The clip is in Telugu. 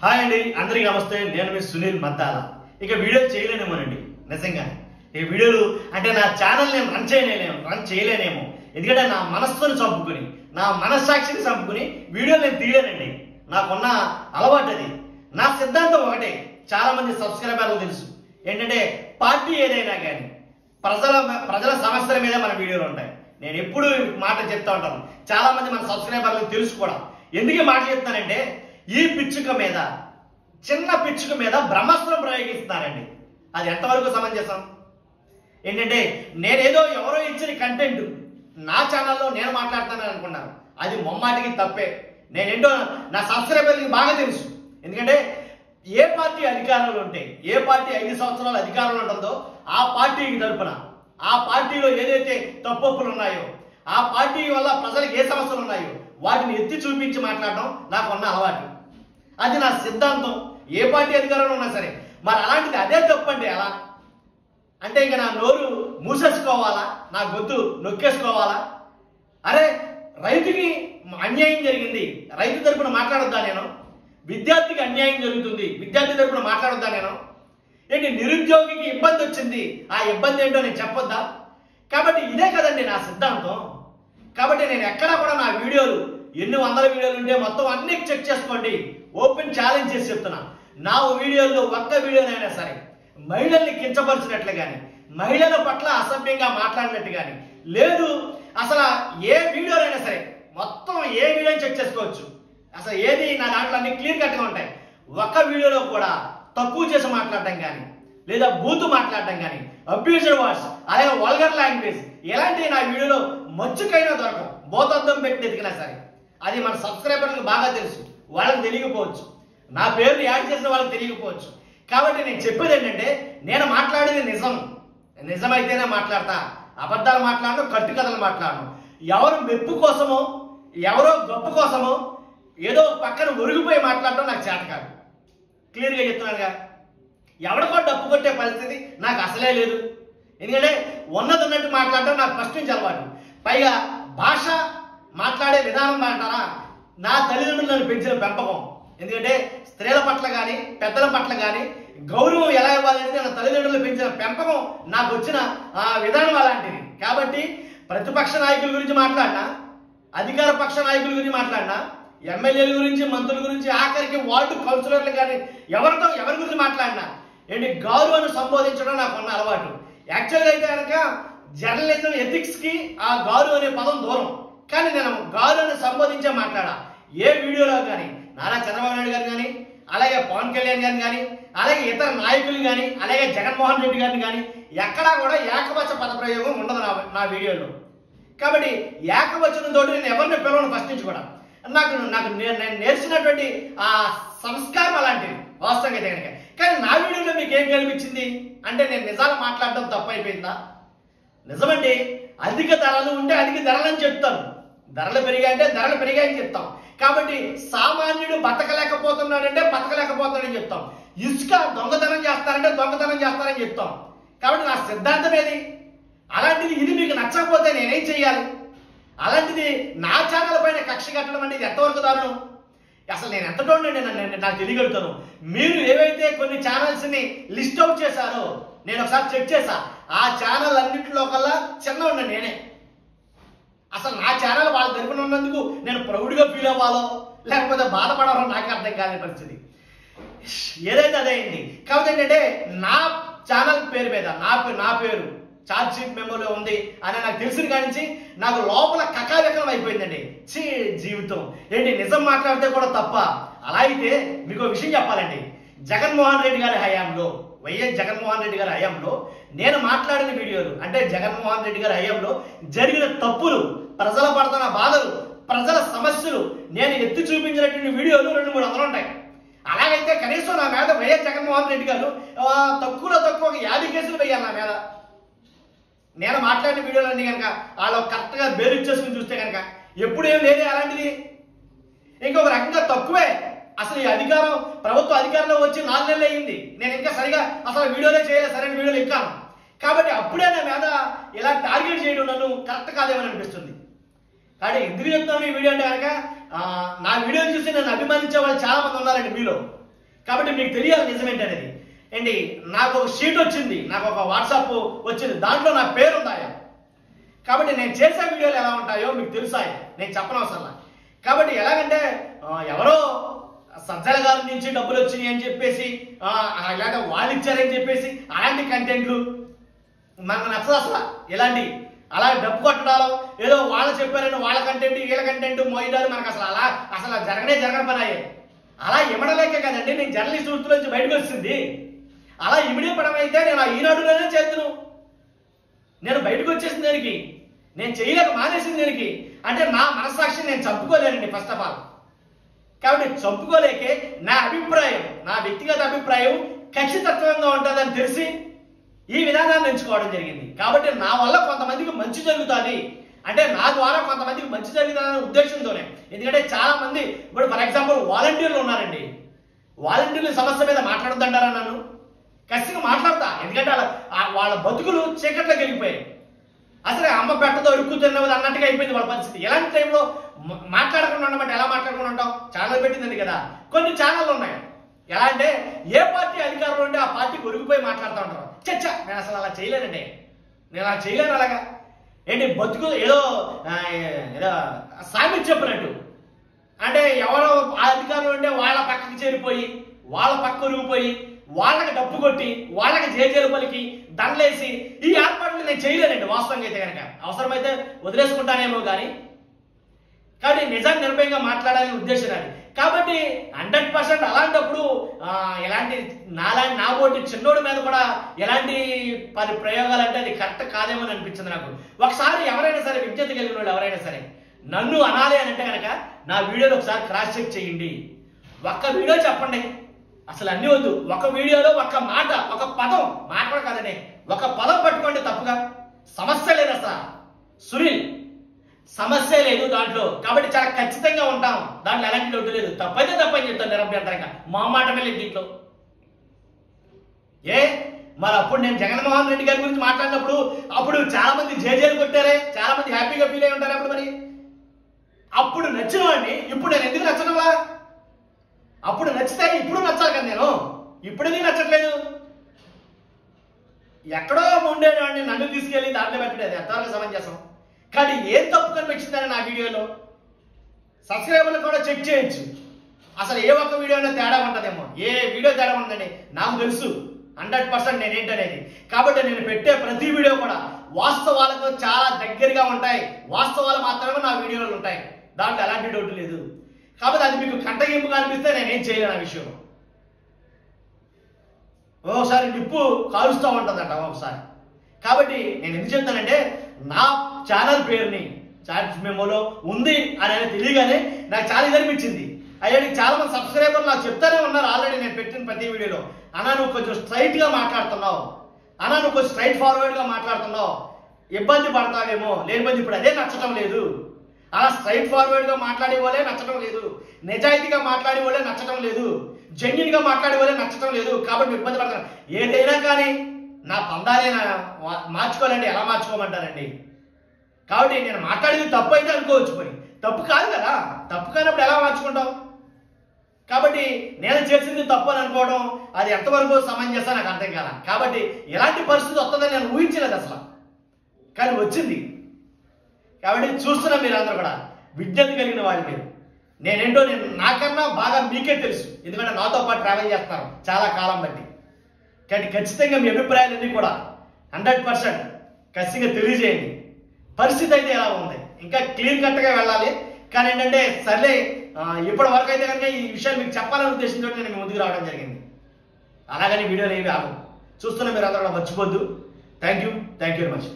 హాయ్ అండి, అందరికీ నమస్తే. నేను మీ సునీల్ మద్దాల. ఇక వీడియోలు చేయలేనేమోనండి, నిజంగా ఈ వీడియోలు అంటే నా ఛానల్ నేను రన్ చేయలేనేమో. ఎందుకంటే నా మనస్సును చంపుకుని, నా మనస్సాక్షిని చంపుకుని వీడియోలు నేను తీయలేనండి. నాకున్న అలవాటు అది. నా సిద్ధాంతం ఒకటే, చాలా మంది సబ్స్క్రైబర్లు తెలుసు ఏంటంటే, పార్టీ ఏదైనా కానీ ప్రజల సమస్యల మీద మన వీడియోలు ఉంటాయి. నేను ఎప్పుడు మాట చెప్తా ఉంటాను. చాలా మంది మన సబ్స్క్రైబర్లకు తెలుసు కూడా. ఎందుకు మాట చెప్తానంటే, ఈ పిచ్చుక మీద, చిన్న పిచ్చుక మీద బ్రహ్మాస్త్రం ప్రయోగిస్తున్నారండి. అది ఎంతవరకు సమంజసం? ఏంటంటే, నేనేదో ఎవరో ఇచ్చిన కంటెంట్ నా ఛానల్లో నేను మాట్లాడతానని అనుకున్నాను. అది మొమ్మాటికి తప్పే. నేనేంటో నా సబ్స్క్రైబర్లకి బాగా తెలుసు. ఎందుకంటే ఏ పార్టీ అధికారంలో ఉంటే, ఏ పార్టీ 5 సంవత్సరాలు అధికారంలో ఉంటుందో ఆ పార్టీకి తరపున, ఆ పార్టీలో ఏదైతే తప్పొప్పులు ఉన్నాయో, ఆ పార్టీ వల్ల ప్రజలకు ఏ సమస్యలు ఉన్నాయో వాటిని ఎత్తి చూపించి మాట్లాడడం నాకు ఉన్న అలవాటు. అది నా సిద్ధాంతం. ఏ పార్టీ అధికారంలో ఉన్నా సరే. మరి అలాంటిది అదే తప్పండి. అలా అంటే ఇక నా నోరు మూసేసుకోవాలా, నా గొంతు నొక్కేసుకోవాలా? అరే, రైతుకి అన్యాయం జరిగింది, రైతు తరపున మాట్లాడొద్దా నేను? విద్యార్థికి అన్యాయం జరుగుతుంది, విద్యార్థి తరపున మాట్లాడొద్దా నేను? ఏంటి, నిరుద్యోగికి ఇబ్బంది వచ్చింది, ఆ ఇబ్బంది ఏంటో నేను చెప్పొద్దా? కాబట్టి ఇదే కదండి నా సిద్ధాంతం. కాబట్టి నేను ఎక్కడా కూడా నా వీడియోలు, ఎన్ని వందల వీడియోలు ఉంటే మొత్తం అన్ని చెక్ చేసుకోండి. ఓపెన్ ఛాలెంజ్ చేసి చెప్తున్నా. నా వీడియోల్లో ఒక్క వీడియోనైనా సరే మహిళల్ని కించపరిచినట్లు కానీ, మహిళల పట్ల అసభ్యంగా మాట్లాడినట్టు కానీ లేదు. అసలు ఏ వీడియోనైనా సరే మొత్తం ఏ వీడియో చెక్ చేసుకోవచ్చు. అసలు ఏది నా దాంట్లో అన్ని క్లియర్ కట్గా ఉంటాయి. ఒక్క వీడియోలో కూడా తక్కువ చేసి మాట్లాడటం కానీ, లేదా బూతు మాట్లాడటం కానీ, అబ్యూజర్ వర్డ్స్, అలాగే వల్గర్ లాంగ్వేజ్, ఇలాంటివి నా వీడియోలో మచ్చుకైనా దొరకవు. బోతద్దం పెట్టి ఎదిగినా సరే. అది మన సబ్స్క్రైబర్లకు బాగా తెలుసు, వాళ్ళకి తెలియకపోవచ్చు. నా పేరుని యాడ్ చేసిన వాళ్ళకి తెలియకపోవచ్చు. కాబట్టి నేను చెప్పేది ఏంటంటే, నేను మాట్లాడేది నిజమైతేనే మాట్లాడతా. అబద్ధాలు మాట్లాడను, కట్టుకథలు మాట్లాడను. ఎవరు మెప్పు కోసమో, ఎవరో గొప్ప కోసమో ఏదో పక్కన ఒరిగిపోయి మాట్లాడటం నాకు చేత కాదు. క్లియర్గా చెప్తున్నానుగా. ఎవరికో డప్పు కొట్టే పరిస్థితి నాకు అసలే లేదు. ఎందుకంటే ఉన్నది ఉన్నట్టు మాట్లాడటం నాకు ఫస్ట్ నుంచి అలవాటు. పైగా భాష, మాట్లాడే విధానం అంటారా, నా తల్లిదండ్రులు నన్ను పెంచిన పెంపకం. ఎందుకంటే స్త్రీల పట్ల కానీ, పెద్దల పట్ల కానీ గౌరవం ఎలా ఇవ్వాలంటే నా తల్లిదండ్రులు పెంచిన పెంపకం, నాకు వచ్చిన విధానం అలాంటిది. కాబట్టి ప్రతిపక్ష నాయకుల గురించి మాట్లాడినా, అధికార పక్ష నాయకుల గురించి మాట్లాడినా, ఎమ్మెల్యేల గురించి, మంత్రుల గురించి, ఆఖరికి వార్డు కౌన్సిలర్లు కానీ ఎవరి గురించి మాట్లాడినా ఏంటి, గౌరవాన్ని సంబోధించడం నాకు ఉన్న అలవాటు. యాక్చువల్గా అయితే కనుక జర్నలిజం ఎథిక్స్కి ఆ గౌరవం అనే పదం దూరం. కానీ నేను గౌరవాన్ని సంబోధించే మాట్లాడా. ఏ వీడియోలో కానీ నారా చంద్రబాబు నాయుడు గారు కానీ, అలాగే పవన్ కళ్యాణ్ గారిని కానీ, అలాగే ఇతర నాయకులు కానీ, అలాగే జగన్మోహన్ రెడ్డి గారిని కానీ ఎక్కడా కూడా ఏకవచ పదప్రయోగం ఉండదు నా వీడియోలో. కాబట్టి ఏకవచనంతో నేను ఎవరిని పిలవను ఫస్ట్ నుంచి కూడా. నేను నేర్చినటువంటి ఆ సంస్కారం అలాంటిది వాస్తవంగా అయితే కనుక. కానీ నా వీడియోలో మీకు ఏం కనిపించింది అంటే, నేను నిజాలు మాట్లాడడం తప్పు అయిపోయిందా? నిజమండి. అధిక ధరలు ఉంటే అధిక ధరలని చెప్తాను, ధరలు పెరిగాయంటే ధరలు పెరిగాయని చెప్తాం. కాబట్టి సామాన్యుడు బతకలేకపోతున్నాడంటే బతకలేకపోతున్నాడని చెప్తాం. ఇసుక దొంగతనం చేస్తారంటే దొంగతనం చేస్తారని చెప్తాం. కాబట్టి నా సిద్ధాంతం ఏది? అలాంటిది ఇది మీకు నచ్చకపోతే నేనేం చెయ్యాలి? అలాంటిది నా ఛానల్ పైన కక్ష కట్టడం అనేది ఎంతవరకు దారుణం? అసలు నేను ఎంత టోండి నాకు తెలియగలుగుతాను. మీరు ఏవైతే కొన్ని ఛానల్స్ని లిస్ట్ అవుట్ చేశారో నేను ఒకసారి చెక్ చేశా. ఆ ఛానల్ అన్నింటిలో కల్లా చిన్న ఉన్న నేనే. అసలు నా ఛానల్ వాళ్ళ తరపున ఉన్నందుకు నేను ప్రౌడ్గా ఫీల్ అవ్వాలో లేకపోతే బాధపడాలో నాకు అర్థం కాని పరిస్థితి. ఏదైతే అదే అయింది. కాబట్టి ఏంటంటే నా ఛానల్ పేరు మీద నా పేరు ఛార్జ్ షీట్ మెమోలో ఉంది అని నాకు తెలిసిన కాడి నుంచి నాకు లోపల కకావికలం అయిపోయిందండి. జీవితం ఏంటి, నిజం మాట్లాడితే కూడా తప్ప? అలా అయితే మీకు ఒక విషయం చెప్పాలండి. జగన్మోహన్ రెడ్డి గారి హయాంలో, వైఎస్ జగన్మోహన్ రెడ్డి గారి హయాంలో నేను మాట్లాడిన వీడియోలు, అంటే జగన్మోహన్ రెడ్డి గారి హయాంలో జరిగిన తప్పులు, ప్రజల పడుతున్న బాధలు, ప్రజల సమస్యలు నేను ఎత్తి చూపించినటువంటి వీడియోలు 200-300 ఉంటాయి. అలాగైతే కనీసం నా మీద వైఎస్ జగన్మోహన్ రెడ్డి గారు తక్కువలో తక్కువ 50 కేసులు వేయాలి నా మీద. నేను మాట్లాడిన వీడియోలన్నీ కనుక వాళ్ళు కరెక్ట్గా బేరిచ్చేసుకుని చూస్తే కనుక ఎప్పుడు ఏం లేదే అలాంటిది. ఇంకొక రకంగా తక్కువే. అసలు ఈ ప్రభుత్వ అధికారంలో వచ్చి 4 నెలలు అయింది. నేను ఇంకా సరిగా అసలు వీడియోలే చేయలేదు, సరైన వీడియోలు ఎక్కాను. కాబట్టి అప్పుడే నా మీద ఇలా టార్గెట్ చేయడం నన్ను కరెక్ట్ కాదేమని అనిపిస్తుంది. కాబట్టి ఎందుకు చెప్తాను ఈ వీడియో అంటే కనుక, నా వీడియో చూసి నన్ను అభిమానించే వాళ్ళు చాలా మంది ఉన్నారండి మీలో. కాబట్టి మీకు తెలియాలి నిజమేంటి అనేది. ఏంటి, నాకు ఒక షీట్ వచ్చింది, నాకు ఒక వాట్సాప్ వచ్చింది, దాంట్లో నా పేరు ఉందాయా. కాబట్టి నేను చేసే వీడియోలు ఎలా ఉంటాయో మీకు తెలుసాయి, నేను చెప్పనవసరం. కాబట్టి ఎలాగంటే ఎవరో సజ్జల గారి నుంచి డబ్బులు వచ్చినాయి అని చెప్పేసి ఇలాంటి వాళ్ళు ఇచ్చారని చెప్పేసి అలాంటి కంటెంట్లు మనకు నచ్చదు అసలు. ఇలాంటి అలా డబ్బు కొట్టడాలు, ఏదో వాళ్ళు చెప్పారని వాళ్ళ కంటెంట్ వీళ్ళ కంటెంట్ మోయడాలు మనకు అసలు జరగని పని అయ్యాయి. అలా ఇమడలేకే కదండి నేను జర్నలిస్ట్ వృత్తి నుంచి బయటకు వచ్చింది. అలా ఇమిడిపడం అయితే నేను ఈనాడులోనే చేద్దును. నేను బయటకు వచ్చేసింది దానికి, నేను చేయలేక మానేసింది దానికి అంటే నా మనస్సాక్షిని నేను చంపుకోలేనండి ఫస్ట్ ఆఫ్ ఆల్. కాబట్టి చంపుకోలేకే నా అభిప్రాయం, నా వ్యక్తిగత అభిప్రాయం ఖచ్చితత్వంగా ఉంటుందని తెలిసి ఈ విధానాన్ని ఎంచుకోవడం జరిగింది. కాబట్టి నా వల్ల కొంతమందికి మంచి జరుగుతుంది అంటే నా ద్వారా కొంతమందికి మంచి జరుగుతుందనే ఉద్దేశంతోనే. ఎందుకంటే చాలా మంది ఇప్పుడు ఫర్ ఎగ్జాంపుల్ వాలంటీర్లు ఉన్నారండి, వాలంటీర్ల సమస్య మీద మాట్లాడుతుంటారా నన్ను ఖచ్చితంగా మాట్లాడతా. ఎందుకంటే వాళ్ళ బతుకులు చీకట్లోకి వెళ్ళిపోయాయి. అసలు అమ్మ పెట్టదో అడుక్కు తిన్నది అన్నట్టుగా అయిపోయింది వాళ్ళ పరిస్థితి. ఎలాంటి టైంలో మాట్లాడకుండా ఉండమంటే ఎలా మాట్లాడకుండా ఉంటాం? ఛానల్ పెట్టిందండి కదా, కొన్ని ఛానళ్ళు ఉన్నాయి. ఎలా అంటే ఏ పార్టీ అధికారంలో ఉంటే ఆ పార్టీకి ఒరిగిపోయి మాట్లాడుతూ ఉంటారు. చచ్చా నేను అసలు అలా చేయలేనండి, నేను అలా చేయలేను. అలాగా ఏంటి బతుకు ఏదో సామి చెప్పినట్టు అంటే ఎవరో ఆ అధికారంలో ఉంటే వాళ్ళ పక్కకి చేరిపోయి వాళ్ళ పక్క ఒరిగిపోయి వాళ్ళకి డబ్బు కొట్టి వాళ్ళకి జేజేలు పలికి దండలేసి ఈ ఏర్పాట్లు నేను చేయలేనండి వాస్తవంగా అయితే కనుక. అవసరమైతే వదిలేసుకుంటానేమో కానీ కాబట్టి నిజాన్ని నిర్భయంగా మాట్లాడాలని ఉద్దేశం అది. కాబట్టి 100% అలాంటప్పుడు ఎలాంటి నా బోటి చిన్నోడి మీద కూడా ఎలాంటి ప్రయోగాలు అంటే అది కరెక్ట్ కాదేమో అని అనిపించింది నాకు. ఒకసారి ఎవరైనా సరే విజ్ఞత కలిగిన వాళ్ళు ఎవరైనా సరే నన్ను అనాలి అని అంటే కనుక నా వీడియోలో ఒకసారి క్రాస్ చెక్ చేయండి. ఒక్క వీడియో చెప్పండి, అసలు అన్ని వద్దు. ఒక వీడియోలో ఒక మాట, ఒక పదం మాట్లాడ కాదండి, ఒక పదం పట్టుకోండి తప్పుగా. సమస్య లేదు అసలు సునీల్, సమస్య లేదు దాంట్లో. కాబట్టి చాలా ఖచ్చితంగా ఉంటాం, దాంట్లో ఎలాంటి డౌట్ లేదు. తప్పైతే తప్పని చెప్తాను నిరభ్యంతరంగా, మా మాట లేదు దీంట్లో. మరి అప్పుడు నేను జగన్మోహన్ రెడ్డి గారి గురించి మాట్లాడినప్పుడు అప్పుడు చాలా మంది జేజేలు కొట్టారే, చాలా మంది హ్యాపీగా ఫీల్ అయి ఉంటారు. అప్పుడు మరి అప్పుడు నచ్చిన వాడిని ఇప్పుడు నేను ఎందుకు నచ్చడంలా? అప్పుడు నచ్చితే ఇప్పుడు నచ్చాలి కదా నేను, ఇప్పుడు ఎందుకు నచ్చట్లేదు? ఎక్కడో ఉండేవాడిని నన్ను తీసుకెళ్ళి దాంట్లో పెట్టలేదు ఎంతవరకు సమంజసం. కానీ ఏం తప్పు కనిపించిందని నా వీడియోలో సబ్స్క్రైబర్లు కూడా చెక్ చేయొచ్చు. అసలు ఏ ఒక్క వీడియోలో తేడా ఉంటుందేమో, ఏ వీడియో తేడా ఉందండి నాకు తెలుసు 100% నేనేంటనేది. కాబట్టి నేను పెట్టే ప్రతి వీడియో కూడా వాస్తవాలకు చాలా దగ్గరగా ఉంటాయి, వాస్తవాలు మాత్రమే నా వీడియోలు ఉంటాయి, దాంట్లో ఎలాంటి డౌట్ లేదు. కాబట్టి అది మీకు కంటగింపుగా అనిపిస్తే నేనేం చేయలేను ఆ విషయం. ఒకసారి నిప్పు కాలుస్తూ ఉంటుందంట ఒకసారి. కాబట్టి నేను ఎందుకు చెప్తానంటే నా ఛానల్ పేరుని చాట్ మెమోలో ఉంది అనేది తెలియగానే నాకు చాలా ఇది అనిపించింది. అయ్యానికి చాలా మంది సబ్స్క్రైబర్లు నాకు చెప్తానే ఉన్నారు ఆల్రెడీ నేను పెట్టిన ప్రతి వీడియోలో, అన్నా నువ్వు కొంచెం స్ట్రైట్గా మాట్లాడుతున్నావు, అన్నా నువ్వు కొంచెం స్ట్రైట్ ఫార్వర్డ్గా మాట్లాడుతున్నావు, ఇబ్బంది పడతావేమో, లేనిపోతే ఇప్పుడు అదే నచ్చటం లేదు. అలా స్ట్రైట్ ఫార్వర్డ్గా మాట్లాడే వాళ్ళే నచ్చటం లేదు, నిజాయితీగా మాట్లాడే వాళ్ళే నచ్చటం లేదు, జెన్యున్గా మాట్లాడే వాళ్ళే నచ్చటం లేదు. కాబట్టి ఇబ్బంది పడతాను. ఏదైనా కానీ నా పందాలే మార్చుకోవాలండి, ఎలా మార్చుకోమంటారండి? కాబట్టి నేను మాట్లాడేది తప్పు అయితే అనుకోవచ్చు, పోయి తప్పు కాదు కదా, తప్పు కానప్పుడు ఎలా మార్చుకుంటాం? కాబట్టి నేను చేసింది తప్పు అని అనుకోవడం అది ఎంతవరకు సమంజసం నాకు అర్థం కాల. కాబట్టి ఎలాంటి పరిస్థితి వస్తుందని నేను ఊహించలేదు అసలు, కానీ వచ్చింది. కాబట్టి చూస్తున్నా మీరు అందరూ కూడా విజ్ఞత కలిగిన వాళ్ళు మీరు. నేనేంటో నాకన్నా బాగా మీకే తెలుసు, ఎందుకంటే నాతో పాటు ట్రావెల్ చేస్తారు చాలా కాలం బట్టి. కానీ ఖచ్చితంగా మీ అభిప్రాయాలన్నీ కూడా 100% ఖచ్చితంగా తెలియజేయండి. పరిస్థితి అయితే ఎలా ఉంది ఇంకా క్లీన్ కట్గా వెళ్ళాలి. కానీ ఏంటంటే సర్లే ఇప్పటి వరకు అయితే కనుక ఈ విషయాలు మీకు చెప్పాలనే ఉద్దేశంతో నేను మీ ముందుకు రావడం జరిగింది. అలాగని వీడియోలు ఏమి ఆగవు. చూస్తున్నా మీరు అందరూ కూడా మర్చిపోద్దు. Thank you very much.